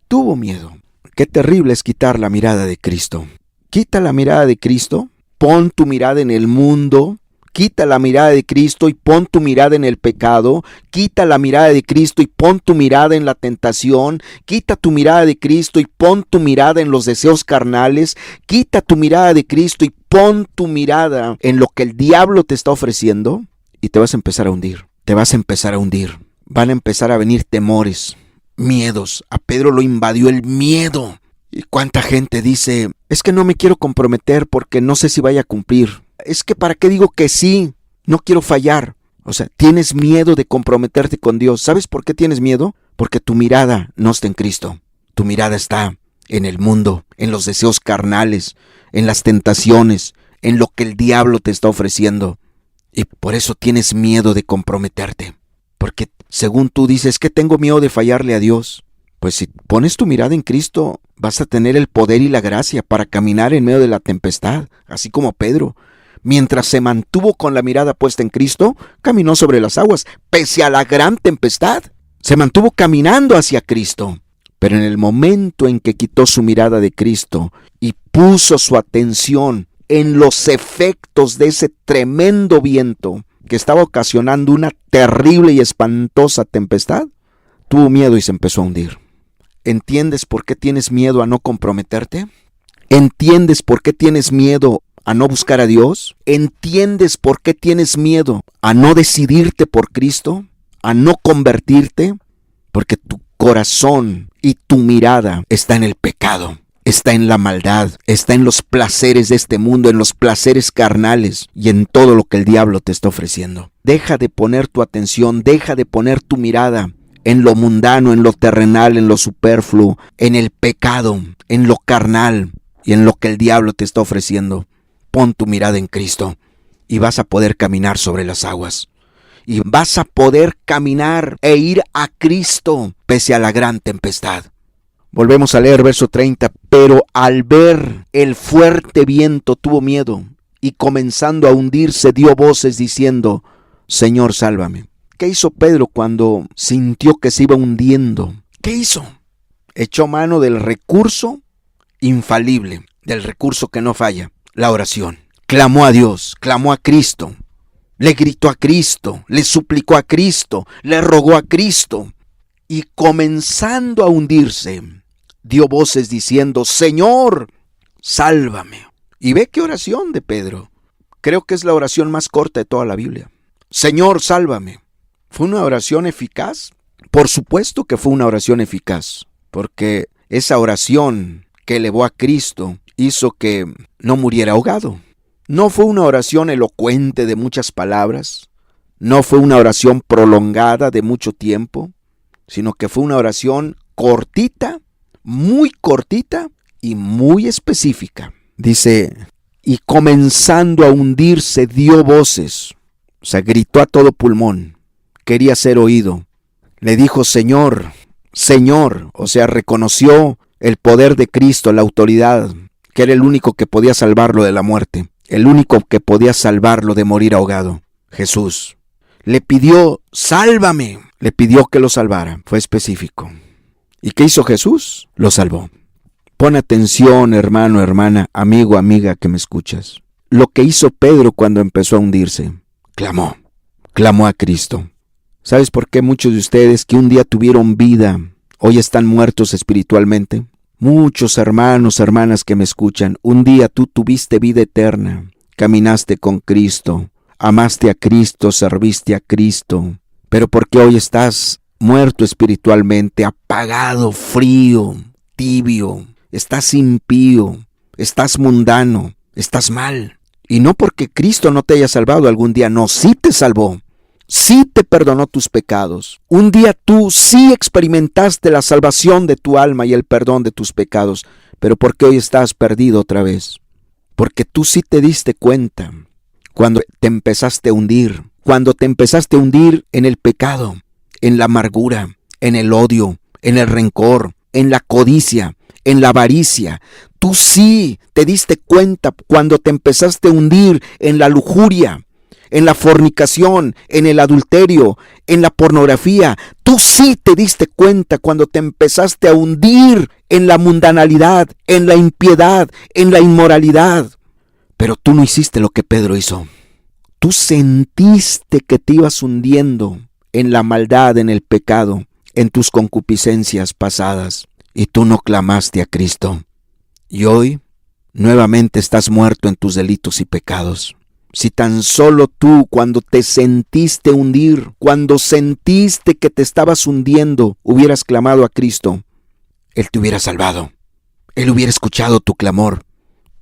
tuvo miedo. Qué terrible es quitar la mirada de Cristo. Quita la mirada de Cristo, pon tu mirada en el mundo, quita la mirada de Cristo y pon tu mirada en el pecado, quita la mirada de Cristo y pon tu mirada en la tentación, quita tu mirada de Cristo y pon tu mirada en los deseos carnales, quita tu mirada de Cristo y pon tu mirada en lo que el diablo te está ofreciendo. Y te vas a empezar a hundir, te vas a empezar a hundir. Van a empezar a venir temores, miedos. A Pedro lo invadió el miedo. ¿Y cuánta gente dice, es que no me quiero comprometer porque no sé si vaya a cumplir? Es que ¿para qué digo que sí? No quiero fallar. O sea, tienes miedo de comprometerte con Dios. ¿Sabes por qué tienes miedo? Porque tu mirada no está en Cristo. Tu mirada está en el mundo, en los deseos carnales, en las tentaciones, en lo que el diablo te está ofreciendo. Y por eso tienes miedo de comprometerte. Porque según tú dices que tengo miedo de fallarle a Dios. Pues si pones tu mirada en Cristo, vas a tener el poder y la gracia para caminar en medio de la tempestad, así como Pedro. Mientras se mantuvo con la mirada puesta en Cristo, caminó sobre las aguas, pese a la gran tempestad. Se mantuvo caminando hacia Cristo. Pero en el momento en que quitó su mirada de Cristo y puso su atención en los efectos de ese tremendo viento que estaba ocasionando una terrible y espantosa tempestad, tuvo miedo y se empezó a hundir. ¿Entiendes por qué tienes miedo a no comprometerte? ¿Entiendes por qué tienes miedo a no buscar a Dios? ¿Entiendes por qué tienes miedo a no decidirte por Cristo? ¿A no convertirte? Porque tu corazón y tu mirada está en el pecado, está en la maldad, está en los placeres de este mundo, en los placeres carnales y en todo lo que el diablo te está ofreciendo. Deja de poner tu atención, deja de poner tu mirada en lo mundano, en lo terrenal, en lo superfluo, en el pecado, en lo carnal y en lo que el diablo te está ofreciendo. Pon tu mirada en Cristo y vas a poder caminar sobre las aguas. Y vas a poder caminar e ir a Cristo pese a la gran tempestad. Volvemos a leer verso 30. Pero al ver el fuerte viento tuvo miedo y comenzando a hundirse dio voces diciendo: Señor, sálvame. ¿Qué hizo Pedro cuando sintió que se iba hundiendo? ¿Qué hizo? Echó mano del recurso infalible, del recurso que no falla, la oración. Clamó a Dios, clamó a Cristo. Le gritó a Cristo, le suplicó a Cristo, le rogó a Cristo. Y comenzando a hundirse, dio voces diciendo: Señor, sálvame. Y ve qué oración de Pedro. Creo que es la oración más corta de toda la Biblia. Señor, sálvame. ¿Fue una oración eficaz? Por supuesto que fue una oración eficaz, porque esa oración que elevó a Cristo hizo que no muriera ahogado. No fue una oración elocuente de muchas palabras, no fue una oración prolongada de mucho tiempo, sino que fue una oración cortita, muy cortita y muy específica. Dice, y comenzando a hundirse dio voces, o sea, gritó a todo pulmón, quería ser oído. Le dijo Señor, Señor, o sea, reconoció el poder de Cristo, la autoridad, que era el único que podía salvarlo de la muerte. El único que podía salvarlo de morir ahogado, Jesús. Le pidió, sálvame. Le pidió que lo salvara. Fue específico. ¿Y qué hizo Jesús? Lo salvó. Pon atención, hermano, hermana, amigo, amiga que me escuchas. Lo que hizo Pedro cuando empezó a hundirse. Clamó a Cristo. ¿Sabes por qué muchos de ustedes que un día tuvieron vida, hoy están muertos espiritualmente? Muchos hermanos, hermanas que me escuchan, un día tú tuviste vida eterna, caminaste con Cristo, amaste a Cristo, serviste a Cristo, pero porque hoy estás muerto espiritualmente, apagado, frío, tibio, estás impío, estás mundano, estás mal. Y no porque Cristo no te haya salvado algún día, no, sí te salvó. Sí te perdonó tus pecados. Un día tú sí experimentaste la salvación de tu alma y el perdón de tus pecados, pero ¿por qué hoy estás perdido otra vez? Porque tú sí te diste cuenta cuando te empezaste a hundir, en el pecado, en la amargura, en el odio, en el rencor, en la codicia, en la avaricia. Tú sí te diste cuenta cuando te empezaste a hundir en la lujuria, en la fornicación, en el adulterio, en la pornografía. Tú sí te diste cuenta cuando te empezaste a hundir en la mundanalidad, en la impiedad, en la inmoralidad. Pero tú no hiciste lo que Pedro hizo. Tú sentiste que te ibas hundiendo en la maldad, en el pecado, en tus concupiscencias pasadas. Y tú no clamaste a Cristo. Y hoy, nuevamente estás muerto en tus delitos y pecados. Si tan solo tú, cuando te sentiste hundir, cuando sentiste que te estabas hundiendo, hubieras clamado a Cristo, Él te hubiera salvado. Él hubiera escuchado tu clamor.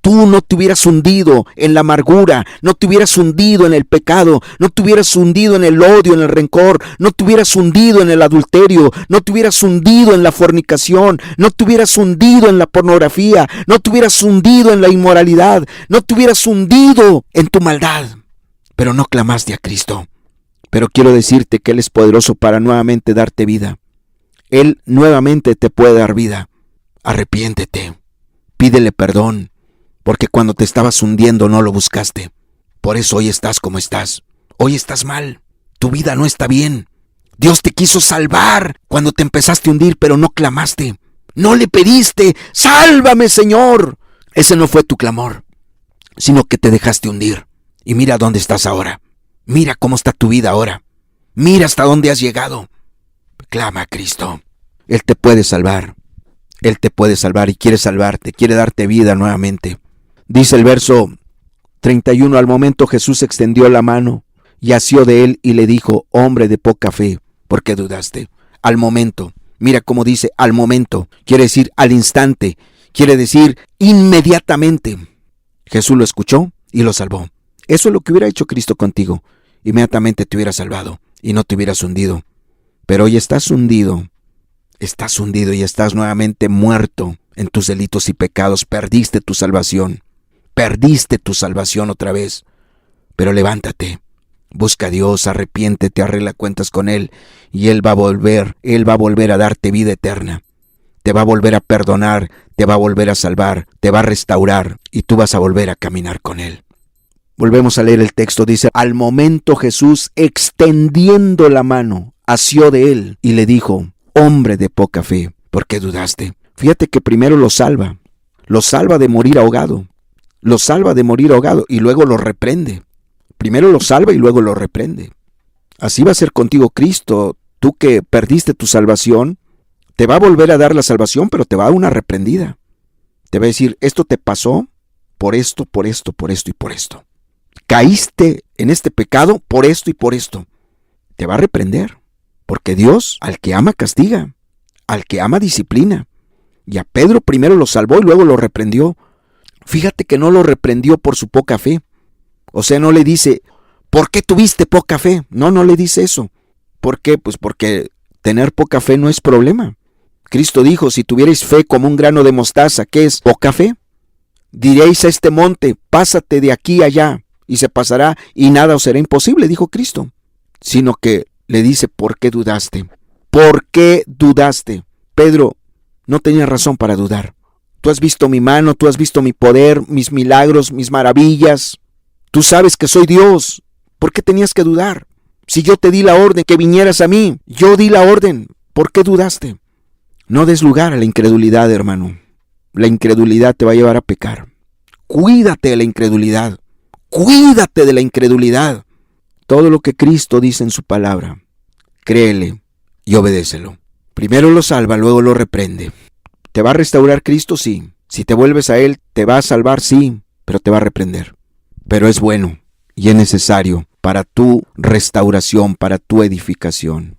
Tú no te hubieras hundido en la amargura, no te hubieras hundido en el pecado, no te hubieras hundido en el odio, en el rencor, no te hubieras hundido en el adulterio, no te hubieras hundido en la fornicación, no te hubieras hundido en la pornografía, no te hubieras hundido en la inmoralidad, no te hubieras hundido en tu maldad. Pero no clamaste a Cristo. Pero quiero decirte que Él es poderoso para nuevamente darte vida. Él nuevamente te puede dar vida. Arrepiéntete, pídele perdón. Porque cuando te estabas hundiendo no lo buscaste. Por eso hoy estás como estás. Hoy estás mal. Tu vida no está bien. Dios te quiso salvar cuando te empezaste a hundir, pero no clamaste. No le pediste, sálvame Señor. Ese no fue tu clamor, sino que te dejaste hundir. Y mira dónde estás ahora. Mira cómo está tu vida ahora. Mira hasta dónde has llegado. Clama a Cristo. Él te puede salvar. Él te puede salvar y quiere salvarte, quiere darte vida nuevamente. Dice el verso 31. Al momento Jesús extendió la mano y asió de él y le dijo: hombre de poca fe, ¿por qué dudaste? Al momento. Mira cómo dice al momento. Quiere decir al instante. Quiere decir inmediatamente. Jesús lo escuchó y lo salvó. Eso es lo que hubiera hecho Cristo contigo. Inmediatamente te hubiera salvado y no te hubieras hundido. Pero hoy estás hundido y estás nuevamente muerto en tus delitos y pecados. Perdiste tu salvación otra vez. Pero levántate, busca a Dios, arrepiéntete, arregla cuentas con Él y Él va a volver a darte vida eterna. Te va a volver a perdonar, te va a volver a salvar, te va a restaurar y tú vas a volver a caminar con Él. Volvemos a leer el texto, dice: al momento Jesús, extendiendo la mano, asió de él y le dijo: hombre de poca fe, ¿por qué dudaste? Fíjate que primero lo salva de morir ahogado, y luego lo reprende. Primero lo salva y luego lo reprende. Así va a ser contigo Cristo. Tú que perdiste tu salvación, te va a volver a dar la salvación, pero te va a dar una reprendida. Te va a decir: esto te pasó por esto, por esto, por esto y por esto. Caíste en este pecado por esto y por esto. Te va a reprender, porque Dios al que ama castiga, al que ama disciplina. Y a Pedro primero lo salvó y luego lo reprendió. Fíjate que no lo reprendió por su poca fe. O sea, no le dice: ¿por qué tuviste poca fe? No le dice eso. ¿Por qué? Pues porque tener poca fe no es problema. Cristo dijo: si tuvierais fe como un grano de mostaza, ¿qué es poca fe? Diréis a este monte: pásate de aquí allá, y se pasará, y nada os será imposible, dijo Cristo. Sino que le dice: ¿por qué dudaste? ¿Por qué dudaste? Pedro no tenía razón para dudar. Tú has visto mi mano, tú has visto mi poder, mis milagros, mis maravillas. Tú sabes que soy Dios. ¿Por qué tenías que dudar? Si yo te di la orden que vinieras a mí, yo di la orden. ¿Por qué dudaste? No des lugar a la incredulidad, hermano. La incredulidad te va a llevar a pecar. Cuídate de la incredulidad. Cuídate de la incredulidad. Todo lo que Cristo dice en su palabra, créele y obedécelo. Primero lo salva, luego lo reprende. ¿Te va a restaurar Cristo? Sí. Si te vuelves a Él, ¿te va a salvar? Sí, pero te va a reprender. Pero es bueno y es necesario para tu restauración, para tu edificación.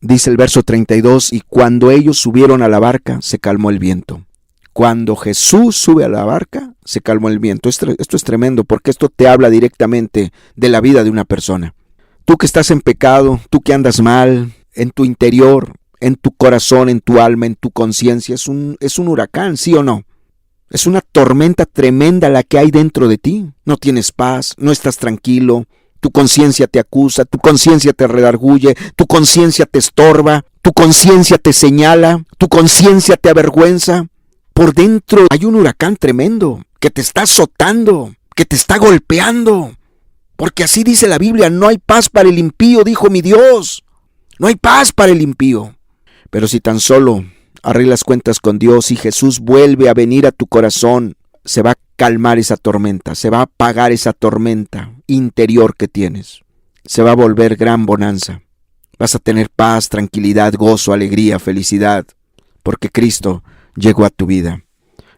Dice el verso 32, y cuando ellos subieron a la barca, se calmó el viento. Cuando Jesús sube a la barca, se calmó el viento. Esto es tremendo, porque esto te habla directamente de la vida de una persona. Tú que estás en pecado, tú que andas mal, en tu interior, en tu corazón, en tu alma, en tu conciencia, es un huracán, ¿sí o no? Es una tormenta tremenda la que hay dentro de ti. No tienes paz, no estás tranquilo, tu conciencia te acusa, tu conciencia te redarguye, tu conciencia te estorba, tu conciencia te señala, tu conciencia te avergüenza. Por dentro hay un huracán tremendo que te está azotando, que te está golpeando. Porque así dice la Biblia: no hay paz para el impío, dijo mi Dios. No hay paz para el impío. Pero si tan solo arreglas cuentas con Dios y Jesús vuelve a venir a tu corazón, se va a calmar esa tormenta, se va a apagar esa tormenta interior que tienes. Se va a volver gran bonanza. Vas a tener paz, tranquilidad, gozo, alegría, felicidad, porque Cristo llegó a tu vida.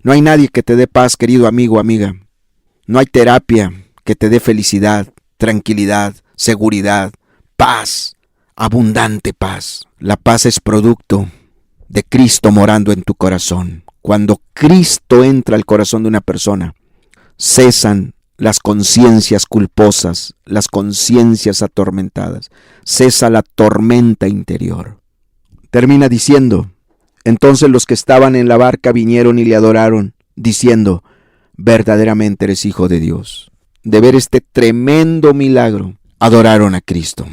No hay nadie que te dé paz, querido amigo, amiga. No hay terapia que te dé felicidad, tranquilidad, seguridad, paz, abundante paz. La paz es producto de Cristo morando en tu corazón. Cuando Cristo entra al corazón de una persona, cesan las conciencias culposas, las conciencias atormentadas. Cesa la tormenta interior. Termina diciendo: entonces los que estaban en la barca vinieron y le adoraron, diciendo: verdaderamente eres Hijo de Dios. De ver este tremendo milagro, adoraron a Cristo.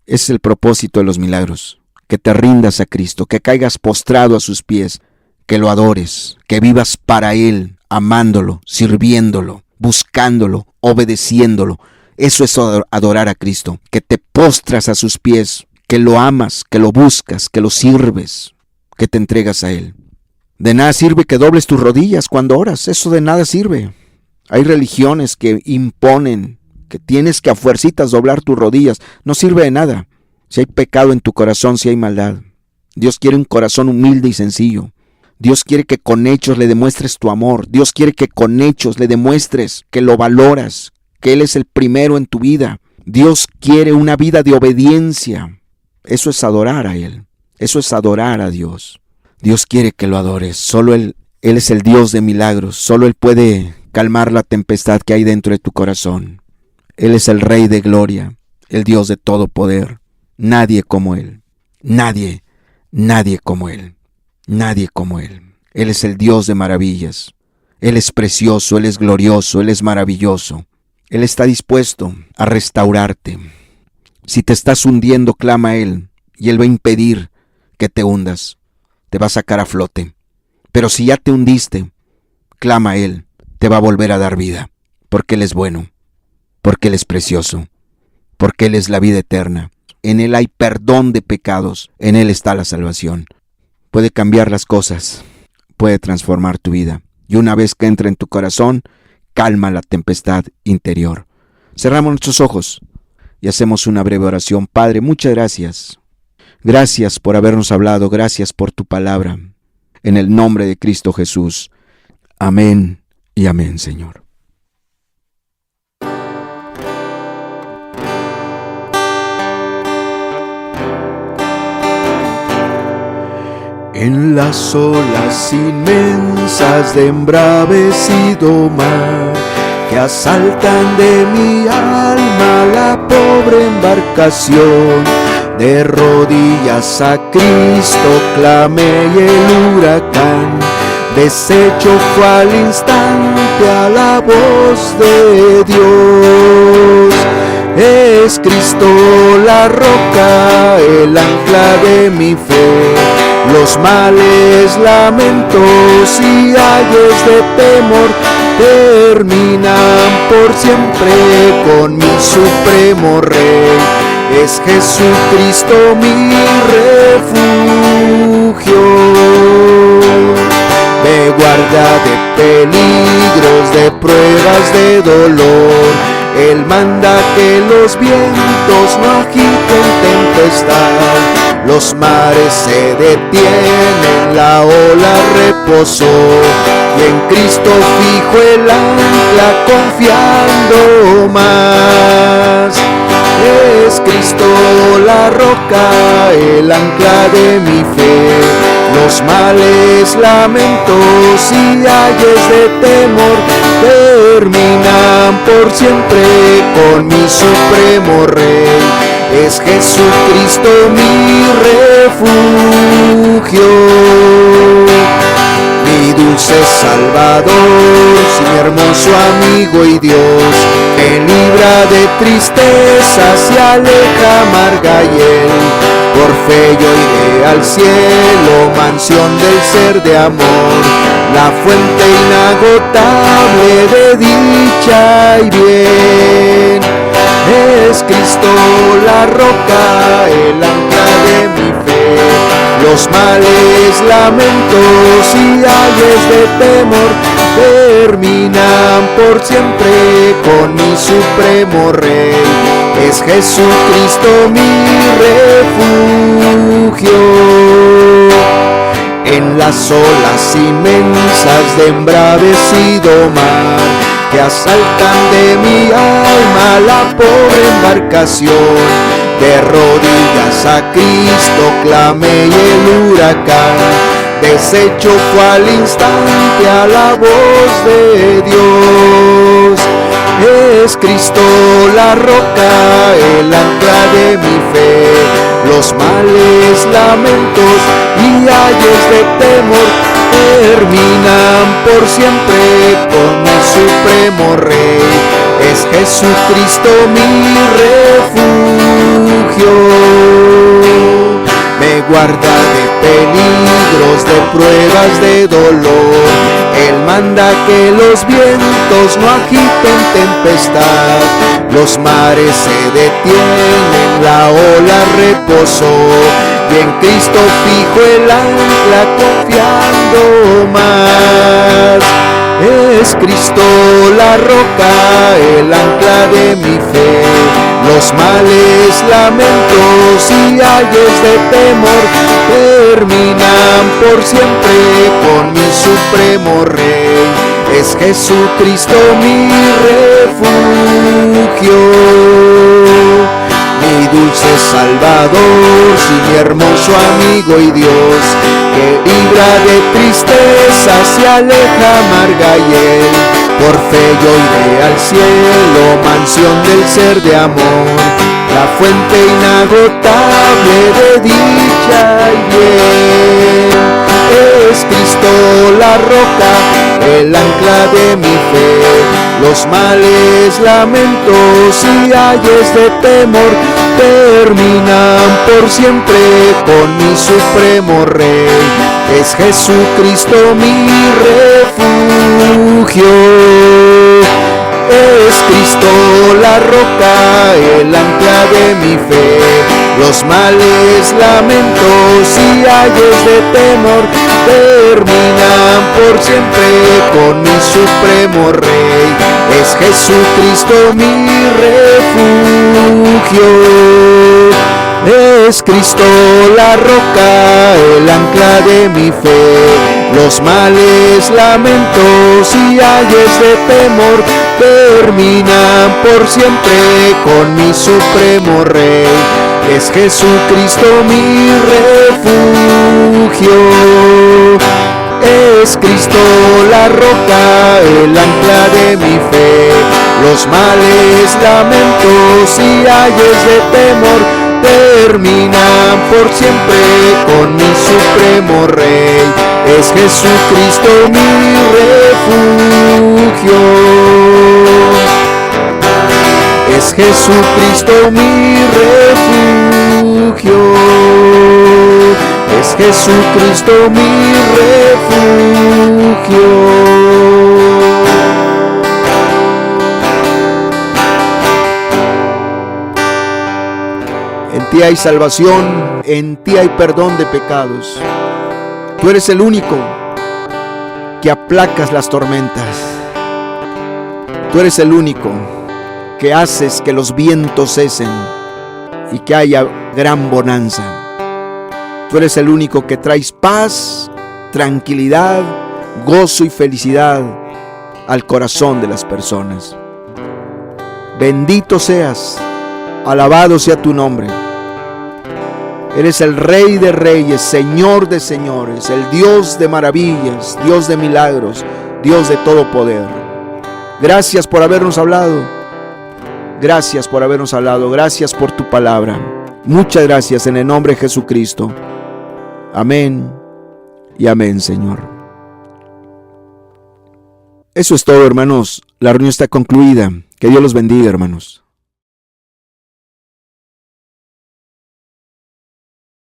Ese es el propósito de los milagros, que te rindas a Cristo, que caigas postrado a sus pies, que lo adores, que vivas para Él, amándolo, sirviéndolo, buscándolo, obedeciéndolo. Eso es adorar a Cristo, que te postras a sus pies, que lo amas, que lo buscas, que lo sirves, que te entregas a Él. De nada sirve que dobles tus rodillas cuando oras, eso de nada sirve. Hay religiones que imponen que tienes que a fuercitas doblar tus rodillas, no sirve de nada. Si hay pecado en tu corazón, si hay maldad. Dios quiere un corazón humilde y sencillo. Dios quiere que con hechos le demuestres tu amor. Dios quiere que con hechos le demuestres que lo valoras, que Él es el primero en tu vida. Dios quiere una vida de obediencia. Eso es adorar a Él. Eso es adorar a Dios. Dios quiere que lo adores. Solo Él es el Dios de milagros. Solo Él puede calmar la tempestad que hay dentro de tu corazón. Él es el Rey de gloria, el Dios de todo poder. Nadie como Él. Nadie como Él. Nadie como Él. Él es el Dios de maravillas. Él es precioso, Él es glorioso, Él es maravilloso. Él está dispuesto a restaurarte. Si te estás hundiendo, clama a Él y Él va a impedir que te hundas. Te va a sacar a flote. Pero si ya te hundiste, clama a Él, te va a volver a dar vida. Porque Él es bueno, porque Él es precioso, porque Él es la vida eterna. En Él hay perdón de pecados, en Él está la salvación. Puede cambiar las cosas, puede transformar tu vida. Y una vez que entra en tu corazón, calma la tempestad interior. Cerramos nuestros ojos y hacemos una breve oración. Padre, muchas gracias. Gracias por habernos hablado, gracias por tu palabra. En el nombre de Cristo Jesús. Amén y amén, Señor. En las olas inmensas de embravecido mar, que asaltan de mi alma la pobre embarcación, de rodillas a Cristo clamé y el huracán deshecho fue al instante a la voz de Dios. Es Cristo la roca, el ancla de mi fe. Los males, lamentos y ayes de temor terminan por siempre con mi supremo Rey. Es Jesucristo mi refugio. Me guarda de peligros, de pruebas, de dolor. Él manda que los vientos no agiten tempestad. Los mares se detienen, la ola reposó. Y en Cristo fijo el ancla confiando más. Es Cristo la roca, el ancla de mi fe. Los males, lamentos y ayes de temor terminan por siempre con mi supremo Rey. Es Jesucristo mi refugio. Mi dulce Salvador, mi hermoso amigo y Dios, me libra de tristezas y aleja amarga hiel. Por fe yo iré al cielo, mansión del ser de amor, la fuente inagotable de dicha y bien. Es Cristo la roca, el ancla de mi fe. Los males, lamentos y ayes de temor terminan por siempre con mi supremo Rey. Es Jesucristo mi refugio. En las olas inmensas de embravecido mar, que asaltan de mi alma la pobre embarcación, de rodillas a Cristo clamé y el huracán deshecho fue al instante a la voz de Dios. Es Cristo la roca, el ancla de mi fe. Los males, lamentos y ayes de temor terminan por siempre con mi supremo Rey. Es Jesucristo mi refugio. Me guarda de peligros, de pruebas, de dolor. Él manda que los vientos no agiten tempestad. Los mares se detienen, la ola reposó. Y en Cristo fijo el ancla confiando más. Es Cristo la roca, el ancla de mi fe. Los males, lamentos y ayes de temor terminan por siempre con mi supremo Rey. Es Jesucristo mi refugio, mi dulce Salvador, sí, mi hermoso amigo y Dios, que libra de tristeza, se aleja amarga y él, por fe yo iré al cielo, mansión del ser de amor, la fuente inagotable de dicha y bien. Es Cristo la roca, el ancla de mi fe, los males, lamentos y ayes de temor terminan por siempre con mi supremo Rey. Es Jesucristo mi refugio. Es Cristo la roca, el ancla de mi fe, los males, lamentos y ayes de temor terminan por siempre con mi supremo Rey. Es Jesucristo mi refugio. Es Cristo la roca, el ancla de mi fe, los males, lamentos y ayes de temor terminan por siempre con mi supremo Rey. Es Jesucristo mi refugio. Es Cristo la roca, el ancla de mi fe, los males, lamentos y ayes de temor terminan por siempre con mi supremo Rey. Es Jesucristo mi refugio. Es Jesucristo mi refugio. Es Jesucristo mi refugio. En ti hay salvación, en ti hay perdón de pecados. Tú eres el único que aplacas las tormentas. Tú eres el único que haces que los vientos cesen y que haya gran bonanza. Tú eres el único que traes paz, tranquilidad, gozo y felicidad al corazón de las personas. Bendito seas, alabado sea tu nombre. Eres el Rey de reyes, Señor de señores, el Dios de maravillas, Dios de milagros, Dios de todo poder. Gracias por habernos hablado. Gracias por habernos hablado. Gracias por tu palabra. Muchas gracias en el nombre de Jesucristo. Amén y amén, Señor. Eso es todo, hermanos. La reunión está concluida. Que Dios los bendiga, hermanos.